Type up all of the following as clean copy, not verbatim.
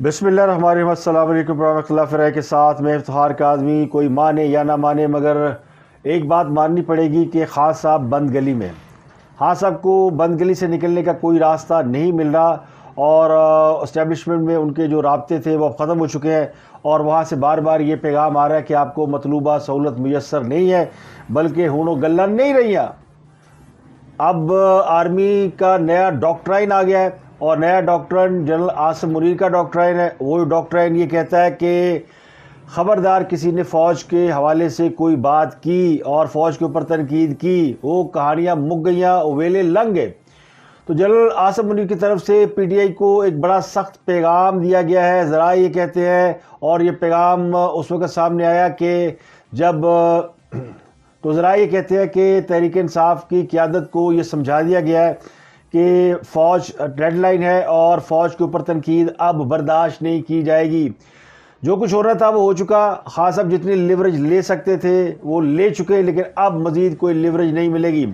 بسم اللہ الرحمن الرحیم۔ السلام علیکم ورحمۃ اللہ فرائے کے ساتھ میں افتخار کاظمی۔ کوئی مانے یا نہ مانے مگر ایک بات ماننی پڑے گی کہ خان صاحب بند گلی میں، خان صاحب کو بند گلی سے نکلنے کا کوئی راستہ نہیں مل رہا، اور اسٹیبلشمنٹ میں ان کے جو رابطے تھے وہ اب ختم ہو چکے ہیں، اور وہاں سے بار بار یہ پیغام آ رہا ہے کہ آپ کو مطلوبہ سہولت میسر نہیں ہے، بلکہ ہون و گلہ نہیں رہی ہیں۔ اب آرمی کا نیا ڈاکٹرائن آ گیا ہے، اور نیا ڈاکٹرائن جنرل عاصم منیر کا ڈاکٹرائن ہے۔ وہ ڈاکٹرائن یہ کہتا ہے کہ خبردار کسی نے فوج کے حوالے سے کوئی بات کی اور فوج کے اوپر تنقید کی، وہ کہانیاں مک گئیاں، ویلے لنگ گئے۔ تو جنرل عاصم منیر کی طرف سے پی ٹی آئی کو ایک بڑا سخت پیغام دیا گیا ہے، ذرائع یہ کہتے ہیں، اور یہ پیغام اس وقت سامنے آیا کہ جب تو ذرائع یہ کہتے ہیں کہ تحریک انصاف کی قیادت کو یہ سمجھا دیا گیا ہے کہ فوج ڈیڈ لائن ہے اور فوج کے اوپر تنقید اب برداشت نہیں کی جائے گی۔ جو کچھ ہو رہا تھا وہ ہو چکا، خان صاحب جتنی لیوریج لے سکتے تھے وہ لے چکے، لیکن اب مزید کوئی لیوریج نہیں ملے گی۔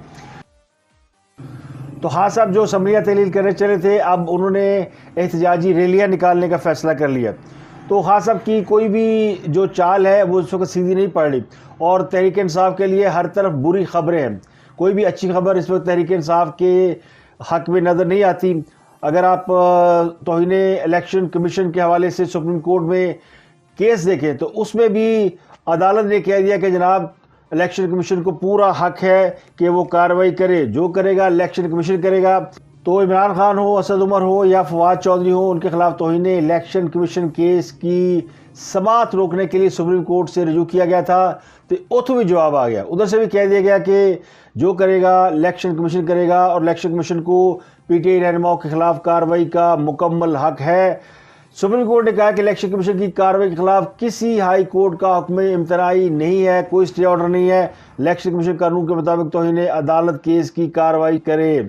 تو خان صاحب جو اسمبلیاں تحلیل کرنے چلے تھے، اب انہوں نے احتجاجی ریلیاں نکالنے کا فیصلہ کر لیا۔ تو خان صاحب کی کوئی بھی جو چال ہے وہ اس وقت سیدھی نہیں پڑ رہی، اور تحریک انصاف کے لیے ہر طرف بری خبریں ہیں۔ کوئی بھی اچھی خبر اس وقت تحریک انصاف کے حق میں نظر نہیں آتی۔ اگر آپ توہین الیکشن کمیشن کے حوالے سے سپریم کورٹ میں کیس دیکھیں تو اس میں بھی عدالت نے کہہ دیا کہ جناب الیکشن کمیشن کو پورا حق ہے کہ وہ کارروائی کرے، جو کرے گا الیکشن کمیشن کرے گا۔ تو عمران خان ہو، اسد عمر ہو یا فواد چودھری ہو، ان کے خلاف توہین الیکشن کمیشن کیس کی سماعت روکنے کے لیے سپریم کورٹ سے رجوع کیا گیا تھا، تو اتھو بھی جواب آ گیا۔ ادھر سے بھی کہہ دیا گیا کہ جو کرے گا الیکشن کمیشن کرے گا، اور الیکشن کمیشن کو پی ٹی آئی رہنماؤں کے خلاف کارروائی کا مکمل حق ہے۔ سپریم کورٹ نے کہا کہ الیکشن کمیشن کی کارروائی کے خلاف کسی ہائی کورٹ کا حکم امتناعی نہیں ہے، کوئی اسٹے آرڈر نہیں ہے، الیکشن کمیشن قانون کے مطابق توہین عدالت کیس کی کارروائی کرے۔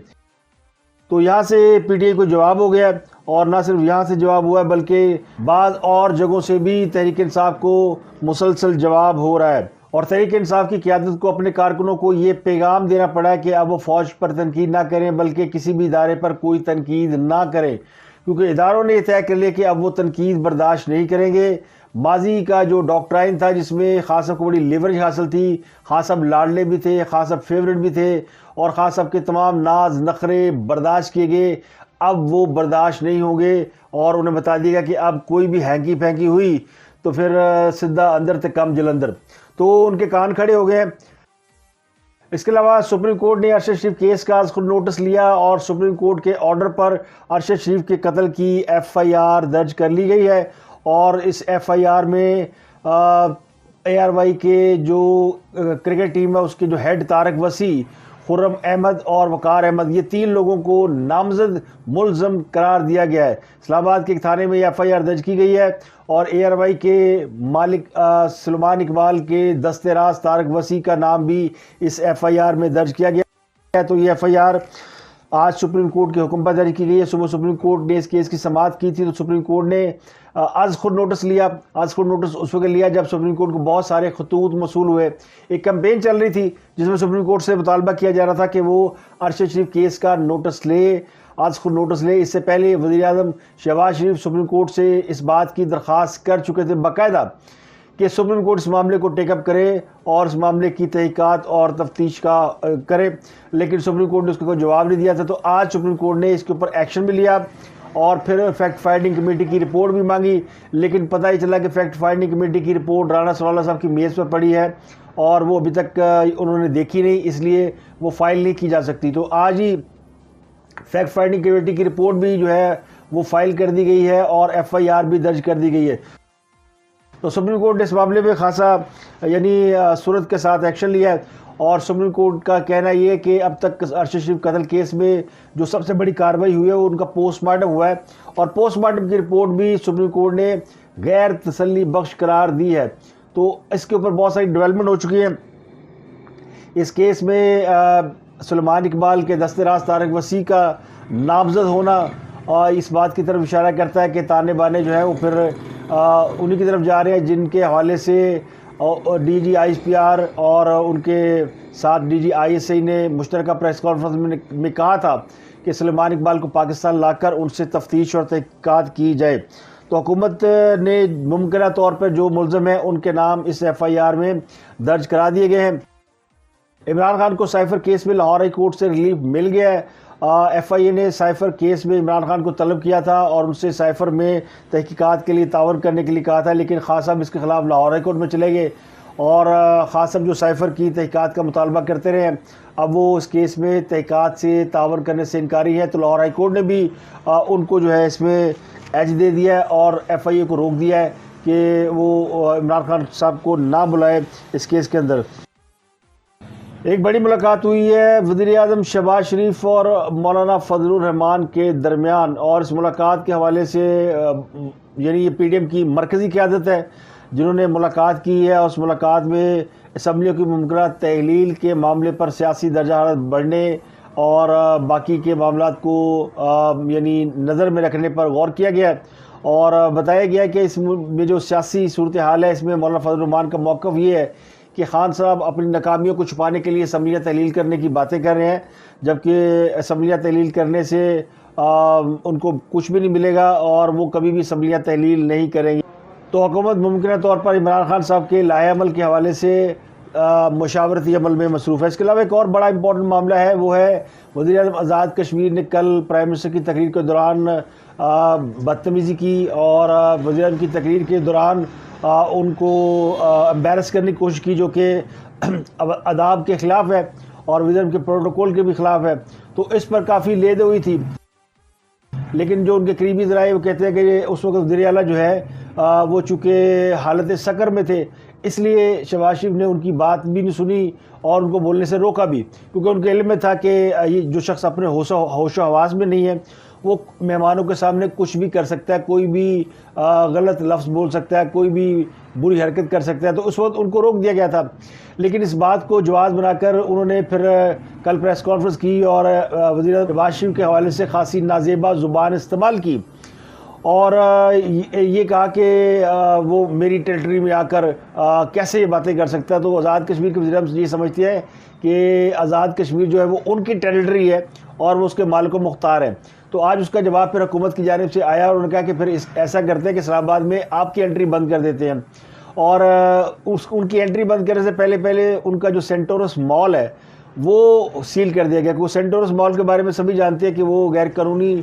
تو یہاں سے پی ٹی آئی کو جواب ہو گیا، اور نہ صرف یہاں سے جواب ہوا ہے بلکہ بعض اور جگہوں سے بھی تحریک انصاف کو مسلسل جواب ہو رہا ہے، اور تحریک انصاف کی قیادت کو اپنے کارکنوں کو یہ پیغام دینا پڑا ہے کہ اب وہ فوج پر تنقید نہ کریں، بلکہ کسی بھی ادارے پر کوئی تنقید نہ کریں، کیونکہ اداروں نے یہ طے کر لیا کہ اب وہ تنقید برداشت نہیں کریں گے۔ ماضی کا جو ڈاکٹرائن تھا جس میں خان صاحب کو بڑی لیوریج حاصل تھی، خان صاحب لاڈلے بھی تھے، خان صاحب فیورٹ بھی تھے، اور خان صاحب کے تمام ناز نخرے برداشت کیے گئے، اب وہ برداشت نہیں ہوں گے، اور انہیں بتا دیا گیا کہ اب کوئی بھی ہینکی پھینکی ہوئی تو پھر سدھا اندر تے کم جلندر۔ تو ان کے کان کھڑے ہو گئے۔ اس کے علاوہ سپریم کورٹ نے ارشد شریف کیس کا خود نوٹس لیا، اور سپریم کورٹ کے آرڈر پر ارشد شریف کے قتل کی ایف آئی آر درج کر لی گئی ہے، اور اس ایف آئی آر میں اے آر وائی کے جو کرکٹ ٹیم ہے اس کے جو ہیڈ طارق وسیع، خرم احمد اور وقار احمد، یہ تین لوگوں کو نامزد ملزم قرار دیا گیا ہے۔ اسلام آباد کے ایک تھانے میں یہ ایف آئی آر درج کی گئی ہے، اور اے آر وائی کے مالک سلیمان اقبال کے دست راز طارق وسیع کا نام بھی اس ایف آئی آر میں درج کیا گیا ہے۔ تو یہ ایف آئی آر آج سپریم کورٹ کے حکم پر درج کی گئی ہے۔ صبح سپریم کورٹ نے اس کیس کی سماعت کی تھی، تو سپریم کورٹ نے آج خود نوٹس لیا۔ آج خود نوٹس اس وقت لیا جب سپریم کورٹ کو بہت سارے خطوط موصول ہوئے۔ ایک کمپین چل رہی تھی جس میں سپریم کورٹ سے مطالبہ کیا جا رہا تھا کہ وہ ارشد شریف کیس کا نوٹس لے، آج خود نوٹس لے۔ اس سے پہلے وزیر اعظم شہباز شریف سپریم کورٹ سے اس بات کی درخواست کر چکے تھے باقاعدہ کہ سپریم کورٹ اس معاملے کو ٹیک اپ کرے اور اس معاملے کی تحقیقات اور تفتیش کا کرے، لیکن سپریم کورٹ نے اس کو کوئی جواب نہیں دیا تھا۔ تو آج سپریم کورٹ نے اس کے اوپر ایکشن بھی لیا، اور پھر فیکٹ فائنڈنگ کمیٹی کی رپورٹ بھی مانگی، لیکن پتہ ہی چلا کہ فیکٹ فائنڈنگ کمیٹی کی رپورٹ رانا ثناءاللہ صاحب کی میز پر پڑی ہے، اور وہ ابھی تک انہوں نے دیکھی نہیں، اس لیے وہ فائل نہیں کی جا سکتی۔ تو آج ہی فیکٹ فائنڈنگ کمیٹی کی رپورٹ بھی جو ہے وہ فائل کر دی گئی ہے، اور ایف آئی آر بھی درج کر دی گئی ہے۔ تو سپریم کورٹ نے اس معاملے میں خاصا صورت کے ساتھ ایکشن لیا ہے، اور سپریم کورٹ کا کہنا یہ ہے کہ اب تک ارشد شریف قتل کیس میں جو سب سے بڑی کارروائی ہوئی ہے وہ ان کا پوسٹ مارٹم ہوا ہے، اور پوسٹ مارٹم کی رپورٹ بھی سپریم کورٹ نے غیر تسلی بخش قرار دی ہے۔ تو اس کے اوپر بہت ساری ڈیولپمنٹ ہو چکی ہیں۔ اس کیس میں سلیمان اقبال کے دست راز طارق وسیع کا نامزد ہونا اس بات کی طرف اشارہ کرتا ہے کہ تانے بانے جو ہیں وہ پھر انہی کی طرف جا رہے ہیں جن کے حوالے سے D G I S P R اور ان کے ساتھ D G I S I نے مشترکہ پریس کانفرنس میں کہا تھا کہ سلیمان اقبال کو پاکستان لا کر ان سے تفتیش اور تحقیقات کی جائے۔ تو حکومت نے ممکنہ طور پر جو ملزم ہیں ان کے نام اس ایف آئی آر میں درج کرا دیے گئے ہیں۔ عمران خان کو سائفر کیس میں لاہور ہائی کورٹ سے ریلیف مل گیا ہے۔ ایف آئی اے نے سائفر کیس میں عمران خان کو طلب کیا تھا اور ان سے سائفر میں تحقیقات کے لیے تعاون کرنے کے لیے کہا تھا، لیکن خان صاحب اس کے خلاف لاہور ہائی کورٹ میں چلے گئے اور خان صاحب جو سائفر کی تحقیقات کا مطالبہ کرتے رہے، اب وہ اس کیس میں تحقیقات سے تعاون کرنے سے انکاری ہے، تو لاہور ہائی کورٹ نے بھی ان کو جو ہے اس میں ایج دے دیا ہے اور ایف آئی اے کو روک دیا ہے کہ وہ عمران خان صاحب کو نہ بلائے اس کیس کے اندر۔ ایک بڑی ملاقات ہوئی ہے وزیر اعظم شہباز شریف اور مولانا فضل الرحمان کے درمیان، اور اس ملاقات کے حوالے سے یعنی یہ پی ڈی ایم کی مرکزی قیادت ہے جنہوں نے ملاقات کی ہے، اور اس ملاقات میں اسمبلیوں کی ممکنہ تحلیل کے معاملے پر سیاسی درجہ حرارت بڑھنے اور باقی کے معاملات کو یعنی نظر میں رکھنے پر غور کیا گیا، اور بتایا گیا کہ اس میں جو سیاسی صورتحال ہے اس میں مولانا فضل الرحمان کا موقف یہ ہے کہ خان صاحب اپنی ناکامیوں کو چھپانے کے لیے اسمبلیاں تحلیل کرنے کی باتیں کر رہے ہیں، جبکہ اسمبلیاں تحلیل کرنے سے ان کو کچھ بھی نہیں ملے گا اور وہ کبھی بھی اسمبلیاں تحلیل نہیں کریں گے۔ تو حکومت ممکنہ طور پر عمران خان صاحب کے لائحہ عمل کے حوالے سے مشاورتی عمل میں مصروف ہے۔ اس کے علاوہ ایک اور بڑا امپورٹنٹ معاملہ ہے، وہ ہے وزیر اعظم آزاد کشمیر نے کل پرائم منسٹر کی تقریر کے دوران بدتمیزی کی، اور وزیر اعظم کی تقریر کے دوران ان کو امبیرس کرنے کی کوشش کی، جو کہ آداب کے خلاف ہے اور وزیر اعظم کے پروٹوکول کے بھی خلاف ہے، تو اس پر کافی لید ہوئی تھی۔ لیکن جو ان کے قریبی ذرائع وہ کہتے ہیں کہ اس وقت وزیر اعلیٰ جو ہے وہ چونکہ حالت سکر میں تھے، اس لیے شہباز شریف نے ان کی بات بھی نہیں سنی اور ان کو بولنے سے روکا بھی، کیونکہ ان کے علم میں تھا کہ یہ جو شخص اپنے ہوش و حواس میں نہیں ہے وہ مہمانوں کے سامنے کچھ بھی کر سکتا ہے، کوئی بھی غلط لفظ بول سکتا ہے، کوئی بھی بری حرکت کر سکتا ہے، تو اس وقت ان کو روک دیا گیا تھا۔ لیکن اس بات کو جواز بنا کر انہوں نے پھر کل پریس کانفرنس کی اور وزیر اعظم شہباز شریف کے حوالے سے خاصی نازیبا زبان استعمال کی اور یہ کہا کہ وہ میری ٹیریٹری میں آ کر کیسے یہ باتیں کر سکتا ہے۔ تو آزاد کشمیر کے وزیر اعظم یہ سمجھتے ہیں کہ آزاد کشمیر جو ہے وہ ان کی ٹیریٹری ہے اور وہ اس کے مالک و مختار ہے۔ تو آج اس کا جواب پھر حکومت کی جانب سے آیا اور انہوں نے کہا کہ پھر ایسا کرتے ہیں کہ اسلام آباد میں آپ کی انٹری بند کر دیتے ہیں، اور ان کی انٹری بند کرنے سے پہلے ان کا جو سینٹورس مال ہے وہ سیل کر دیا گیا، کہ وہ سینٹورس مال کے بارے میں سبھی جانتے ہیں کہ وہ غیر قانونی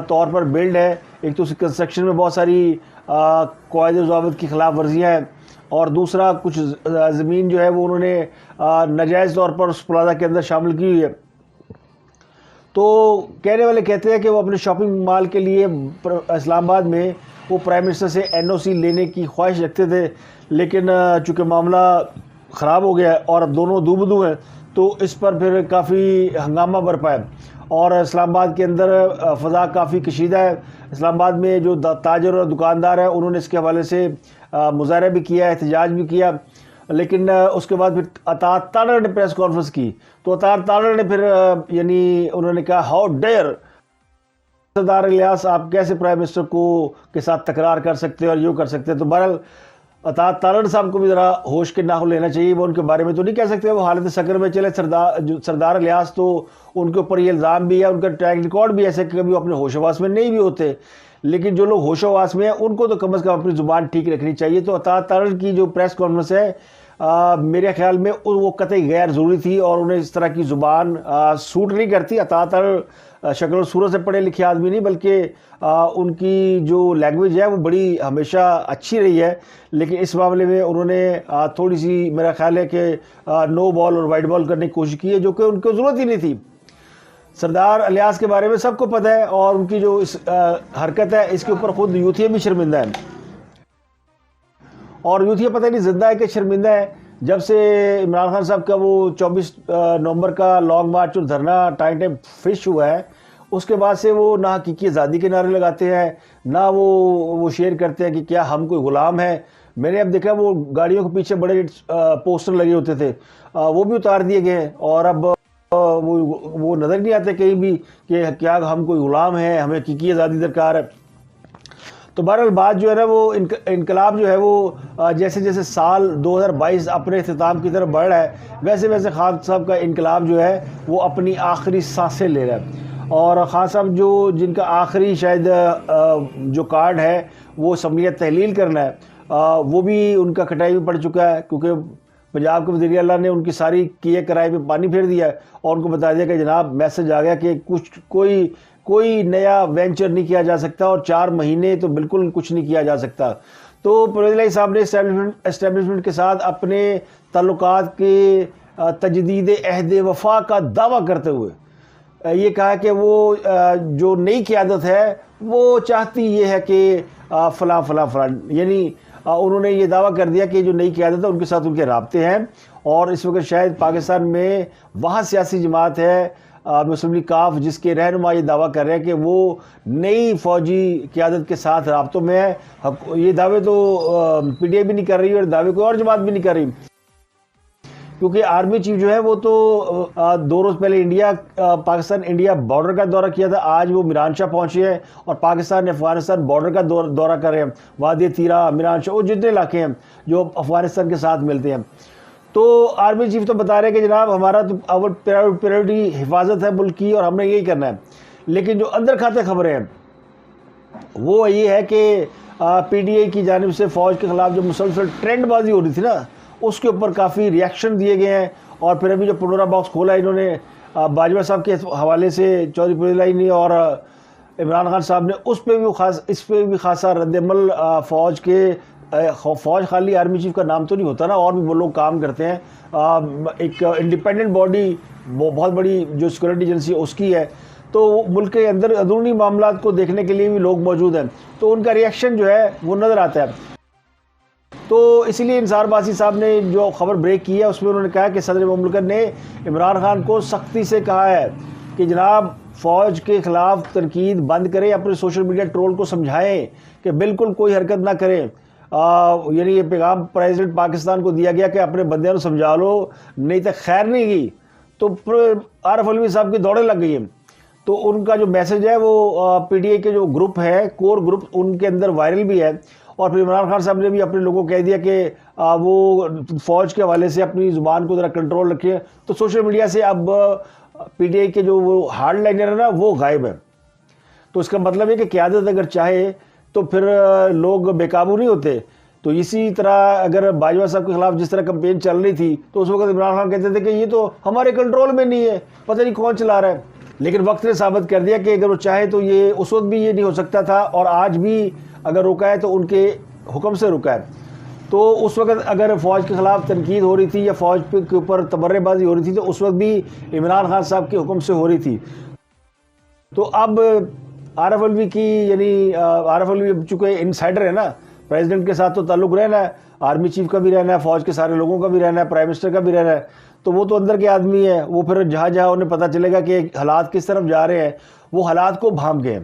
طور پر بلڈ ہے۔ ایک تو اس کنسٹرکشن میں بہت ساری قواعد و ضوابط کی خلاف ورزیاں ہیں، اور دوسرا کچھ زمین جو ہے وہ انہوں نے ناجائز طور پر اس پلازا کے اندر شامل کی ہوئی ہے۔ تو کہنے والے کہتے ہیں کہ وہ اپنے شاپنگ مال کے لیے اسلام آباد میں وہ پرائم منسٹر سے این او سی لینے کی خواہش رکھتے تھے، لیکن چونکہ معاملہ خراب ہو گیا ہے اور اب دونوں دو بدو ہیں، تو اس پر پھر کافی ہنگامہ برپا ہے اور اسلام آباد کے اندر فضا کافی کشیدہ ہے۔ اسلام آباد میں جو تاجر اور دکاندار ہیں انہوں نے اس کے حوالے سے مظاہرہ بھی کیا، احتجاج بھی کیا، لیکن اس کے بعد پھر اطاعت تارڑ نے پریس کانفرنس کی، تو اطاعت تارڑ نے پھر یعنی انہوں نے کہا ہاؤ ڈیئر سردار الیاس، آپ کیسے پرائم منسٹر کے ساتھ تکرار کر سکتے اور یوں کر سکتے ہیں۔ تو بہرحال اطاعت تارڑ صاحب کو بھی ذرا ہوش کے ناخن لینا چاہیے، وہ ان کے بارے میں تو نہیں کہہ سکتے وہ حالت سکر میں چلے۔ سردار الیاس تو ان کے اوپر یہ الزام بھی ہے، ان کا ٹریک ریکارڈ بھی ایسے کہ کبھی وہ اپنے ہوش و حواس میں نہیں بھی ہوتے، لیکن جو لوگ ہوش و حواس میں ہیں ان کو تو کم از کم اپنی زبان ٹھیک رکھنی چاہیے۔ تو اطاعت تارڑ کی جو پریس کانفرنس ہے میرے خیال میں وہ قطعی غیر ضروری تھی اور انہیں اس طرح کی زبان سوٹ نہیں کرتی۔ اطاعت تارڑ شکل و صورت سے پڑھے لکھے آدمی نہیں، بلکہ ان کی جو لینگویج ہے وہ بڑی ہمیشہ اچھی رہی ہے، لیکن اس معاملے میں انہوں نے تھوڑی سی میرا خیال ہے کہ نو بال اور وائٹ بال کرنے کی کوشش کی ہے، جو کہ ان کو ضرورت ہی نہیں تھی۔ سردار الیاس کے بارے میں سب کو پتہ ہے اور ان کی جو اس حرکت ہے اس کے اوپر خود یوتھیا بھی شرمندہ ہے، اور یوتھیا پتہ نہیں زندہ ہے کہ شرمندہ ہے۔ جب سے عمران خان صاحب کا وہ 24 نومبر کا لانگ مارچ اور دھرنا ٹائم فش ہوا ہے، اس کے بعد سے وہ نہ حقیقی آزادی کے نعرے لگاتے ہیں، نہ وہ شیئر کرتے ہیں کہ کیا ہم کوئی غلام ہیں۔ میں نے اب دیکھا وہ گاڑیوں کے پیچھے بڑے پوسٹر لگے ہوتے تھے، وہ بھی اتار دیے گئے ہیں، اور اب وہ نظر نہیں آتے کہیں بھی کہ کیا ہم کوئی غلام ہیں، ہمیں حقیقی آزادی درکار ہے۔ تو بہرحال بات جو ہے نا وہ انقلاب جو ہے وہ جیسے جیسے سال 2022 اپنے اختتام کی طرف بڑھ رہا ہے، ویسے ویسے خان صاحب کا انقلاب جو ہے وہ اپنی آخری سانسیں لے رہا ہے، اور خان صاحب جن کا آخری شاید جو کارڈ ہے وہ اسمبلیاں تحلیل کرنا ہے، وہ بھی ان کا کٹائی میں پڑ چکا ہے، کیونکہ پنجاب کے وزیر اعلیٰ نے ان کی ساری کیے کرائے پہ پانی پھیر دیا ہے اور ان کو بتا دیا کہ جناب میسج آ گیا کہ کوئی نیا وینچر نہیں کیا جا سکتا، اور 4 مہینے تو بالکل کچھ نہیں کیا جا سکتا۔ تو پرویز الہی صاحب نے اسٹیبلشمنٹ کے ساتھ اپنے تعلقات کے تجدید عہد وفا کا دعویٰ کرتے ہوئے یہ کہا کہ وہ جو نئی قیادت ہے وہ چاہتی یہ ہے کہ فلاں فلاں فلاں، یعنی انہوں نے یہ دعویٰ کر دیا کہ جو نئی قیادت ہے ان کے ساتھ ان کے رابطے ہیں، اور اس وقت شاید پاکستان میں وہاں سیاسی جماعت ہے مسلم لیگ کاف جس کے رہنما یہ دعویٰ کر رہے ہیں کہ وہ نئی فوجی قیادت کے ساتھ رابطوں میں ہے۔ یہ دعوے تو پی ٹی آئی بھی نہیں کر رہی اور دعوے کوئی اور جماعت بھی نہیں کر رہی، کیونکہ آرمی چیف جو ہے وہ تو 2 روز پہلے پاکستان انڈیا بارڈر کا دورہ کیا تھا، آج وہ میران شاہ پہنچے ہیں اور پاکستان افغانستان بارڈر کا دورہ کر رہے ہیں، وادی تیرا، میران شاہ، وہ جتنے علاقے ہیں جو افغانستان کے ساتھ ملتے ہیں۔ تو آرمی چیف تو بتا رہے ہیں کہ جناب ہمارا تو اول پریورٹی حفاظت ہے ملک کی اور ہم نے یہی کرنا ہے، لیکن جو اندر کھاتے خبریں ہیں وہ یہ ہے کہ پی ٹی آئی کی جانب سے فوج کے خلاف جو مسلسل ٹرینڈ بازی ہو رہی تھی نا، اس کے اوپر کافی ریاکشن دیے گئے ہیں، اور پھر ابھی جو پنڈورا باکس کھولا انہوں نے باجوہ صاحب کے حوالے سے چودھری پرویز الہی نے اور عمران خان صاحب نے، اس پہ بھی خاصا رد عمل فوج خالی آرمی چیف کا نام تو نہیں ہوتا نا، اور بھی وہ لوگ کام کرتے ہیں، ایک انڈیپینڈنٹ باڈی بہت بڑی جو سیکورٹی ایجنسی اس کی ہے، تو ملک کے اندر اندرونی معاملات کو دیکھنے کے لیے بھی لوگ موجود ہیں، تو ان کا ریاکشن جو ہے وہ نظر آتا ہے۔ تو اسی لیے انصار باسی صاحب نے جو خبر بریک کی ہے اس میں انہوں نے کہا کہ صدر مملکت نے عمران خان کو سختی سے کہا ہے کہ جناب فوج کے خلاف تنقید بند کریں، اپنے سوشل میڈیا ٹرول کو سمجھائیں کہ بالکل کوئی حرکت نہ کریں، یعنی یہ پیغام پریزیڈنٹ پاکستان کو دیا گیا کہ اپنے بندیاں کو سمجھا لو، نہیں تو خیر نہیں گئی۔ تو عارف علوی صاحب کی دوڑیں لگ گئی ہیں، تو ان کا جو میسج ہے وہ پی ٹی آئی کے جو گروپ ہے، کور گروپ، ان کے اندر وائرل بھی ہے، اور پھر عمران خان صاحب نے بھی اپنے لوگوں کو کہہ دیا کہ وہ فوج کے حوالے سے اپنی زبان کو ذرا کنٹرول رکھیں۔ تو سوشل میڈیا سے اب پی ٹی آئی کے جو وہ ہارڈ لائنر ہے نا وہ غائب ہے، تو اس کا مطلب ہے کہ قیادت اگر چاہے تو پھر لوگ بے قابو نہیں ہوتے۔ تو اسی طرح اگر باجوہ صاحب کے خلاف جس طرح کمپین چل رہی تھی تو اس وقت عمران خان کہتے تھے کہ یہ تو ہمارے کنٹرول میں نہیں ہے، پتہ نہیں کون چلا رہا ہے، لیکن وقت نے ثابت کر دیا کہ اگر وہ چاہے تو یہ اس وقت بھی یہ نہیں ہو سکتا تھا، اور آج بھی اگر رکا ہے تو ان کے حکم سے رکا ہے۔ تو اس وقت اگر فوج کے خلاف تنقید ہو رہی تھی یا فوج کے اوپر تبرے بازی ہو رہی تھی تو اس وقت بھی عمران خان صاحب کے حکم سے ہو رہی تھی۔ تو اب عارف علوی کی، یعنی عارف علوی چونکہ انسائڈر ہے نا، پریزیڈنٹ کے ساتھ تو تعلق رہنا ہے، آرمی چیف کا بھی رہنا ہے، فوج کے سارے لوگوں کا بھی رہنا ہے، پرائم منسٹر کا بھی رہنا ہے، تو وہ تو اندر کے آدمی ہے، وہ پھر جہاں انہیں پتہ چلے گا کہ حالات کس طرف جا رہے ہیں، وہ حالات کو بھانپ گئے ہیں۔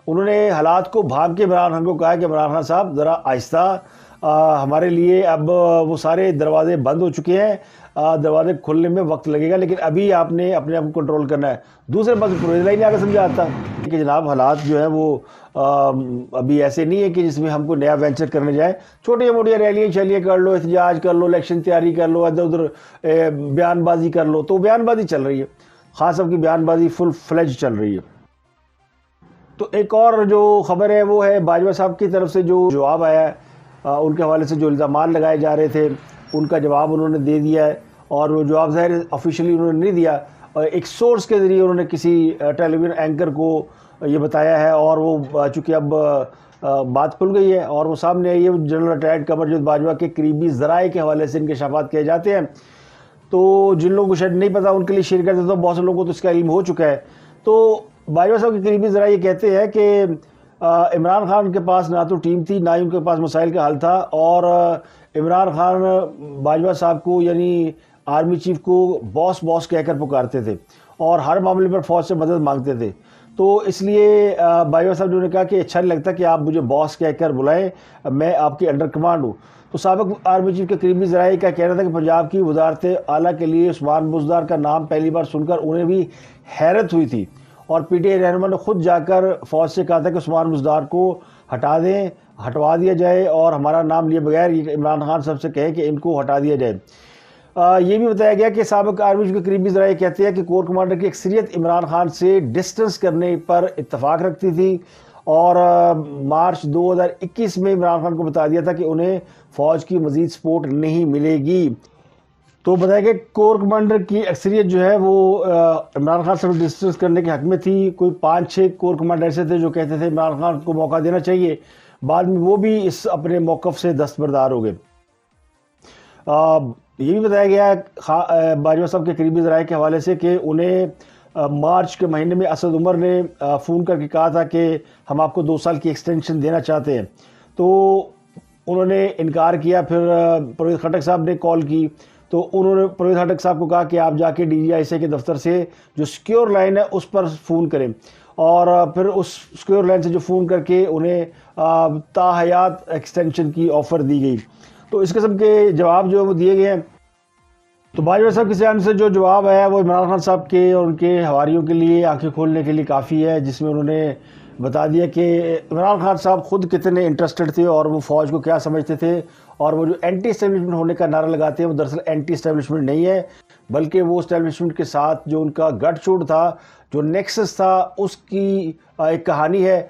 انہوں نے حالات کو بھانپ کے عمران خان کو کہا کہ عمران خان صاحب ذرا آہستہ، ہمارے لیے اب وہ سارے دروازے بند ہو چکے ہیں، دروازے کھلنے میں وقت لگے گا، لیکن ابھی آپ نے اپنے آپ کو کنٹرول کرنا ہے۔ دوسرے پاس پرویز الہی نے آگے سمجھاتا کہ جناب حالات جو ہیں وہ ابھی ایسے نہیں ہے کہ جس میں ہم کو نیا وینچر کرنے جائیں، چھوٹی موٹی ریلیاں چلیے کر لو، احتجاج کر لو، الیکشن تیاری کر لو، ادھر ادھر بیان بازی کر لو، تو بیان بازی چل رہی ہے، خان صاحب کی بیان بازی فل فلیج چل رہی ہے۔ تو ایک اور جو خبر ہے وہ ہے باجوہ صاحب کی طرف سے جو جواب آیا ہے، ان کے حوالے سے جو الزامات لگائے جا رہے تھے ان کا جواب انہوں نے دے دیا ہے، اور وہ جواب ظاہر آفیشیلی انہوں نے نہیں دیا، ایک سورس کے ذریعے انہوں نے کسی ٹیلی ویژن اینکر کو یہ بتایا ہے، اور وہ چونکہ اب بات کھل گئی ہے اور وہ سامنے آئی ہے، جنرل ریٹائرڈ قمرجیت باجوہ کے قریبی ذرائع کے حوالے سے انکشافات کیے جاتے ہیں، تو جن لوگوں کو شاید نہیں پتا ان کے لیے شیئر کر دیتا ہوں، بہت سے لوگوں کو تو اس کا علم ہو چکا ہے۔ تو باجوہ صاحب کے قریبی ذرائع یہ کہتے ہیں کہ عمران خان کے پاس نہ تو ٹیم تھی، نہ ہی ان کے پاس مسائل کا حل تھا، اور عمران خان باجوہ صاحب کو، یعنی آرمی چیف کو باس کہہ کر پکارتے تھے اور ہر معاملے پر فوج سے مدد مانگتے تھے، تو اس لیے باجوہ صاحب نے کہا کہ اچھا نہیں لگتا کہ آپ مجھے باس کہہ کر بلائیں، میں آپ کے انڈر کمانڈ ہوں۔ تو سابق آرمی چیف کے قریبی ذرائع کا کہنا تھا کہ پنجاب کی وزارت اعلیٰ کے لیے عثمان بزدار کا نام پہلی بار سن کر انہیں بھی حیرت ہوئی تھی، اور پی ٹی آئی رہنما نے خود جا کر فوج سے کہا تھا کہ عثمان بزدار کو ہٹوا دیا جائے، اور ہمارا نام لیے بغیر عمران خان صاحب سے کہیں کہ ان کو ہٹا دیا جائے۔ یہ بھی بتایا گیا کہ سابق آرمی چیف کے قریبی ذرائع کہتے ہیں کہ کور کمانڈر کی اکثریت عمران خان سے ڈسٹنس کرنے پر اتفاق رکھتی تھی، اور مارچ 2021 میں عمران خان کو بتا دیا تھا کہ انہیں فوج کی مزید سپورٹ نہیں ملے گی۔ تو بتایا کہ کور کمانڈر کی اکثریت جو ہے وہ عمران خان سے ڈسکس کرنے کے حق میں تھی۔ کوئی 5-6 کور کمانڈر ایسے تھے جو کہتے تھے عمران خان کو موقع دینا چاہیے، بعد میں وہ بھی اس اپنے موقف سے دستبردار ہو گئے۔ یہ بھی بتایا گیا ہے باجوہ صاحب کے قریبی ذرائع کے حوالے سے کہ انہیں مارچ کے مہینے میں اسد عمر نے فون کر کے کہا تھا کہ ہم آپ کو 2 سال کی ایکسٹینشن دینا چاہتے ہیں، تو انہوں نے انکار کیا۔ پھر پرویز خٹک صاحب نے کال کی تو انہوں نے پرویز خٹک صاحب کو کہا کہ آپ جا کے DGI کے دفتر سے جو سیکیور لائن ہے اس پر فون کریں، اور پھر اس سیکیور لائن سے جو فون کر کے انہیں تا حیات ایکسٹینشن کی آفر دی گئی۔ تو اس قسم کے جواب جو وہ دیے گئے ہیں۔ تو باجوہ صاحب کی جانب سے جو جواب ہے وہ عمران خان صاحب کے اور ان کے حواریوں کے لیے آنکھیں کھولنے کے لیے کافی ہے، جس میں انہوں نے بتا دیا کہ عمران خان صاحب خود کتنے انٹرسٹڈ تھے اور وہ فوج کو کیا سمجھتے تھے، اور وہ جو اینٹی اسٹیبلشمنٹ ہونے کا نعرہ لگاتے ہیں وہ دراصل اینٹی اسٹیبلشمنٹ نہیں ہے، بلکہ وہ اسٹیبلشمنٹ کے ساتھ جو ان کا گٹ چھوڑ تھا، جو نیکسس تھا، اس کی ایک کہانی ہے۔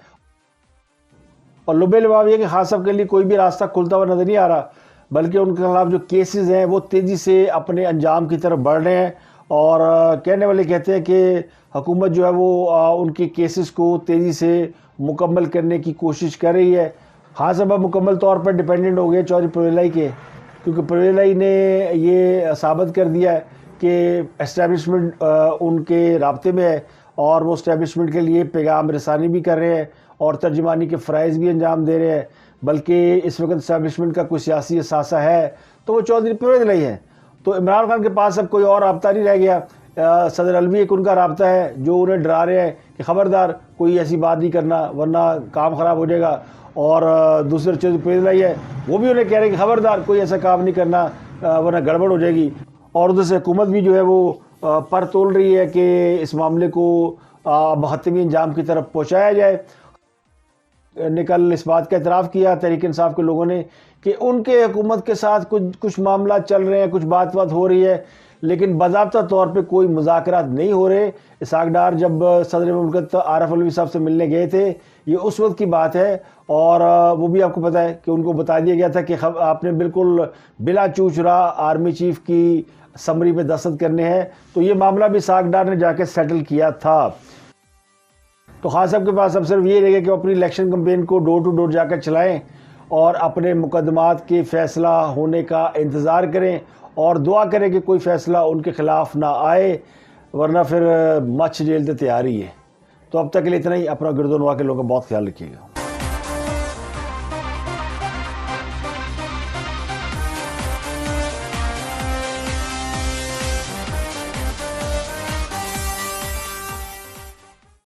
اور لبے لباب یہ کہ خان صاحب کے لیے کوئی بھی راستہ کھلتا ہوا نظر نہیں آ رہا، بلکہ ان کے خلاف جو کیسز ہیں وہ تیزی سے اپنے انجام کی طرف بڑھ رہے ہیں، اور کہنے والے کہتے ہیں کہ حکومت جو ہے وہ ان کے کیسز کو تیزی سے مکمل کرنے کی کوشش کر رہی ہے۔ خان صاحب مکمل طور پر ڈیپینڈنٹ ہو گئے چودھری پرویز الہی کے، کیونکہ پرویز الہی نے یہ ثابت کر دیا ہے کہ اسٹیبلشمنٹ ان کے رابطے میں ہے، اور وہ اسٹیبلشمنٹ کے لیے پیغام رسانی بھی کر رہے ہیں اور ترجمانی کے فرائض بھی انجام دے رہے ہیں، بلکہ اس وقت اسٹیبلشمنٹ کا کوئی سیاسی اثاثہ ہے تو وہ چودھری پرویز الہی ہیں۔ تو عمران خان کے پاس اب کوئی اور رابطہ نہیں رہ گیا۔ صدر علوی ایک ان کا رابطہ ہے جو انہیں ڈرا رہے ہیں کہ خبردار کوئی ایسی بات نہیں کرنا ورنہ کام خراب ہو جائے گا، اور دوسرے چودھری پرویز الہی ہے وہ بھی انہیں کہہ رہے ہیں کہ خبردار کوئی ایسا کام نہیں کرنا ورنہ گڑبڑ ہو جائے گی، اور ادھر سے حکومت بھی جو ہے وہ پر تول رہی ہے کہ اس معاملے کو بحتمی انجام کی طرف پہنچایا جائے۔ نے کل اس بات کا اعتراف کیا تحریک انصاف کے لوگوں نے کہ ان کے حکومت کے ساتھ کچھ معاملات چل رہے ہیں، کچھ بات ہو رہی ہے، لیکن باضابطہ طور پہ کوئی مذاکرات نہیں ہو رہے۔ اسحاق ڈار جب صدر مملکت عارف علوی صاحب سے ملنے گئے تھے، یہ اس وقت کی بات ہے، اور وہ بھی آپ کو پتہ ہے کہ ان کو بتا دیا گیا تھا کہ آپ نے بالکل بلا چوچرا آرمی چیف کی سمری پہ دستخط کرنے ہیں، تو یہ معاملہ بھی اسحاق ڈار نے جا کے سیٹل کیا تھا۔ تو خان صاحب کے پاس اب صرف یہ رہے گا کہ وہ اپنی الیکشن کمپین کو ڈور ٹو ڈور جا کر چلائیں اور اپنے مقدمات کے فیصلہ ہونے کا انتظار کریں، اور دعا کریں کہ کوئی فیصلہ ان کے خلاف نہ آئے، ورنہ پھر مچھ جیل تے تیار ہی ہے۔ تو اب تک کے لیے اتنا ہی۔ اپنا گرد و نواح کے لوگوں کا بہت خیال رکھیے گا۔